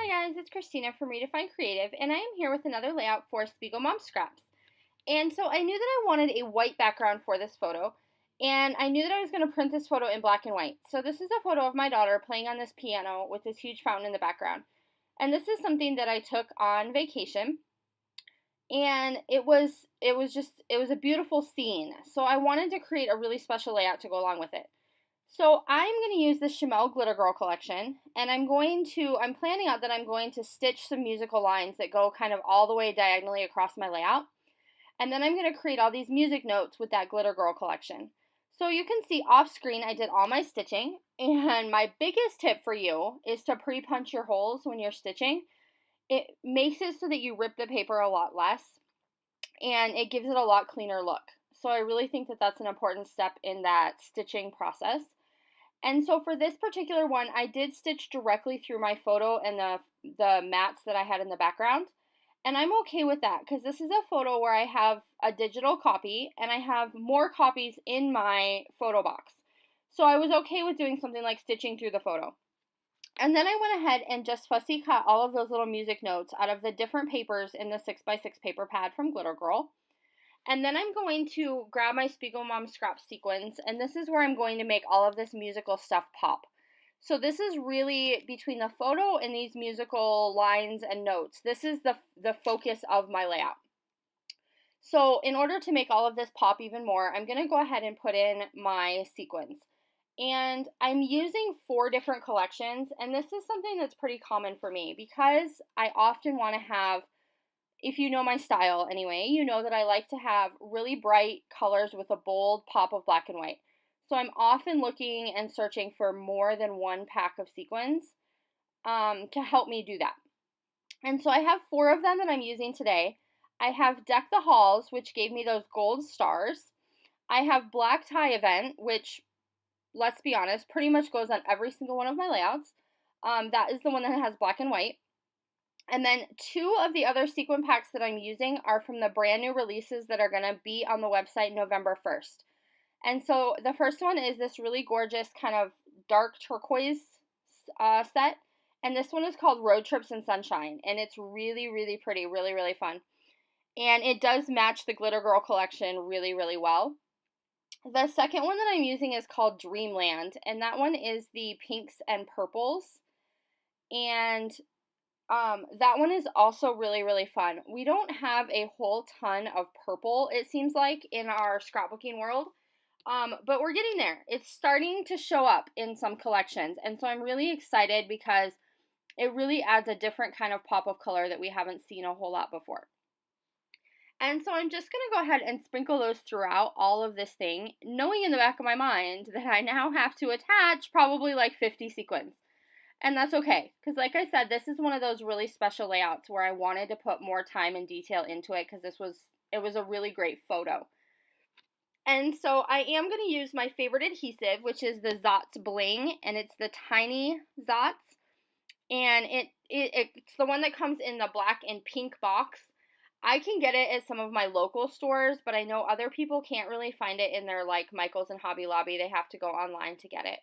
Hi guys, it's Christina from Redefine Creative, and I am here with another layout for Spiegel Mom Scraps. And so I knew that I wanted a white background for this photo, and I knew that I was going to print this photo in black and white. So this is a photo of my daughter playing on this piano with this huge fountain in the background. And this is something that I took on vacation, and it was a beautiful scene. So I wanted to create a really special layout to go along with it. So I'm going to use the Chamel Glitter Girl collection, and I'm planning out that I'm going to stitch some musical lines that go kind of all the way diagonally across my layout. And then I'm going to create all these music notes with that Glitter Girl collection. So you can see off screen I did all my stitching, and my biggest tip for you is to pre-punch your holes when you're stitching. It makes it so that you rip the paper a lot less, and it gives it a lot cleaner look. So I really think that that's an important step in that stitching process. And so for this particular one, I did stitch directly through my photo and the mats that I had in the background. And I'm okay with that because this is a photo where I have a digital copy and I have more copies in my photo box. So I was okay with doing something like stitching through the photo. And then I went ahead and just fussy cut all of those little music notes out of the different papers in the 6x6 paper pad from Glitter Girl. And then I'm going to grab my Spiegel Mom Scrap sequins, and this is where I'm going to make all of this musical stuff pop. So this is really, between the photo and these musical lines and notes, this is the focus of my layout. So in order to make all of this pop even more, I'm going to go ahead and put in my sequins. And I'm using 4 different collections, and this is something that's pretty common for me because I often want to have, if you know my style anyway, you know that I like to have really bright colors with a bold pop of black and white. So I'm often looking and searching for more than one pack of sequins to help me do that. And so I have 4 of them that I'm using today. I have Deck the Halls, which gave me those gold stars. I have Black Tie Event, which, let's be honest, pretty much goes on every single one of my layouts. That is the one that has black and white. And then 2 of the other sequin packs that I'm using are from the brand new releases that are going to be on the website November 1st. And so the first one is this really gorgeous kind of dark turquoise set. And this one is called Road Trips and Sunshine. And it's really, really pretty, really, really fun. And it does match the Glitter Girl collection really, really well. The second one that I'm using is called Dreamland. And that one is the pinks and purples. And that one is also really, really fun. We don't have a whole ton of purple, it seems like, in our scrapbooking world, but we're getting there. It's starting to show up in some collections, and so I'm really excited because it really adds a different kind of pop of color that we haven't seen a whole lot before. And so I'm just going to go ahead and sprinkle those throughout all of this thing, knowing in the back of my mind that I now have to attach probably like 50 sequins. And that's okay, because like I said, this is one of those really special layouts where I wanted to put more time and detail into it because it was a really great photo. And so I am going to use my favorite adhesive, which is the Zots Bling, and it's the tiny Zots, and it's the one that comes in the black and pink box. I can get it at some of my local stores, but I know other people can't really find it in their like Michael's and Hobby Lobby. They have to go online to get it.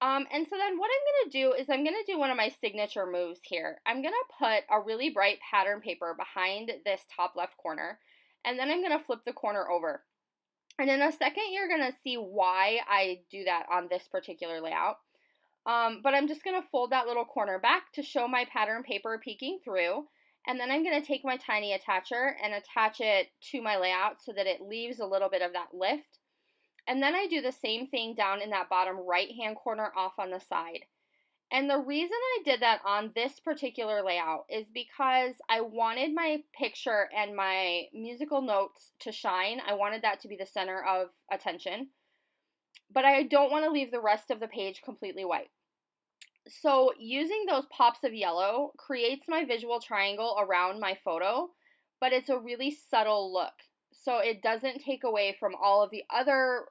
And so then what I'm going to do is I'm going to do one of my signature moves here. I'm going to put a really bright pattern paper behind this top left corner, and then I'm going to flip the corner over. And in a second, you're going to see why I do that on this particular layout. But I'm just going to fold that little corner back to show my pattern paper peeking through. And then I'm going to take my tiny attacher and attach it to my layout so that it leaves a little bit of that lift. And then I do the same thing down in that bottom right-hand corner off on the side. And the reason I did that on this particular layout is because I wanted my picture and my musical notes to shine. I wanted that to be the center of attention. But I don't want to leave the rest of the page completely white. So using those pops of yellow creates my visual triangle around my photo, but it's a really subtle look. So it doesn't take away from all of the other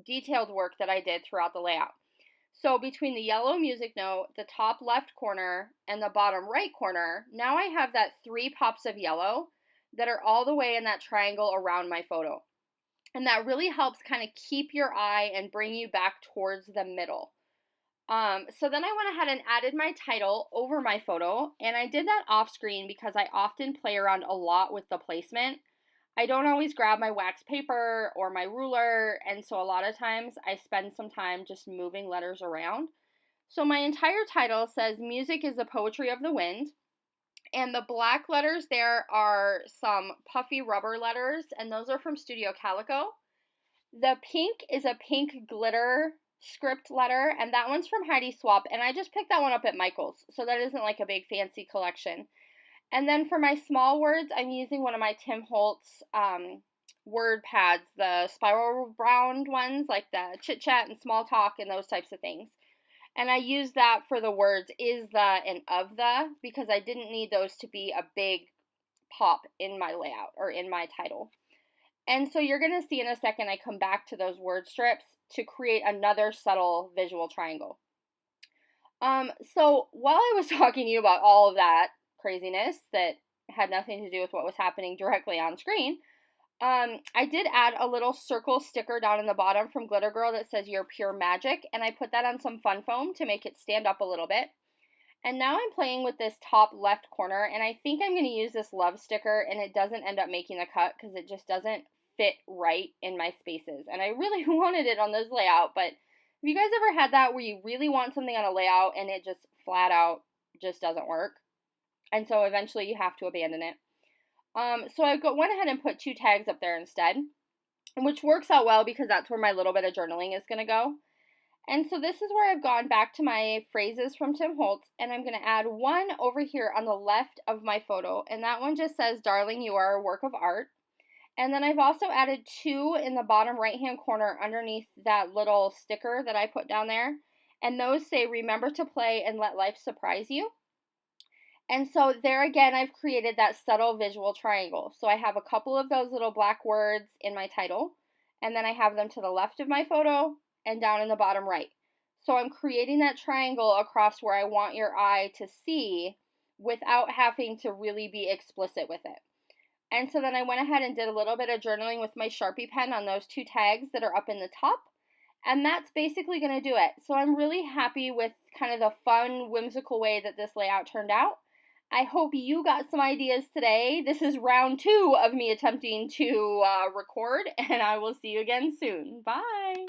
detailed work that I did throughout the layout. So between the yellow music note, the top left corner, and the bottom right corner, now I have that 3 pops of yellow that are all the way in that triangle around my photo. And that really helps kind of keep your eye and bring you back towards the middle. So then I went ahead and added my title over my photo, and I did that off screen because I often play around a lot with the placement. I don't always grab my wax paper or my ruler, and so a lot of times I spend some time just moving letters around. So my entire title says Music is the Poetry of the Wind, and the black letters there are some puffy rubber letters, and those are from Studio Calico. The pink is a pink glitter script letter, and that one's from Heidi Swap, and I just picked that one up at Michael's, so that isn't like a big fancy collection. And then for my small words, I'm using one of my Tim Holtz word pads, the spiral bound ones, like the chit chat and small talk and those types of things. And I use that for the words is the and of the, because I didn't need those to be a big pop in my layout or in my title. And so you're going to see in a second I come back to those word strips to create another subtle visual triangle. So while I was talking to you about all of that craziness that had nothing to do with what was happening directly on screen, I did add a little circle sticker down in the bottom from Glitter Girl that says You're Pure Magic, and I put that on some fun foam to make it stand up a little bit. And now I'm playing with this top left corner, and I think I'm going to use this love sticker, and it doesn't end up making the cut because it just doesn't fit right in my spaces. And I really wanted it on this layout, but have you guys ever had that where you really want something on a layout and it just flat out just doesn't work? And so eventually you have to abandon it. So I went ahead and put 2 tags up there instead, which works out well because that's where my little bit of journaling is going to go. And so this is where I've gone back to my phrases from Tim Holtz, and I'm going to add one over here on the left of my photo, and that one just says, Darling, you are a work of art. And then I've also added 2 in the bottom right-hand corner underneath that little sticker that I put down there, and those say, Remember to play and let life surprise you. And so there again, I've created that subtle visual triangle. So I have a couple of those little black words in my title, and then I have them to the left of my photo and down in the bottom right. So I'm creating that triangle across where I want your eye to see without having to really be explicit with it. And so then I went ahead and did a little bit of journaling with my Sharpie pen on those 2 tags that are up in the top. And that's basically going to do it. So I'm really happy with kind of the fun, whimsical way that this layout turned out. I hope you got some ideas today. This is round 2 of me attempting to record, and I will see you again soon. Bye!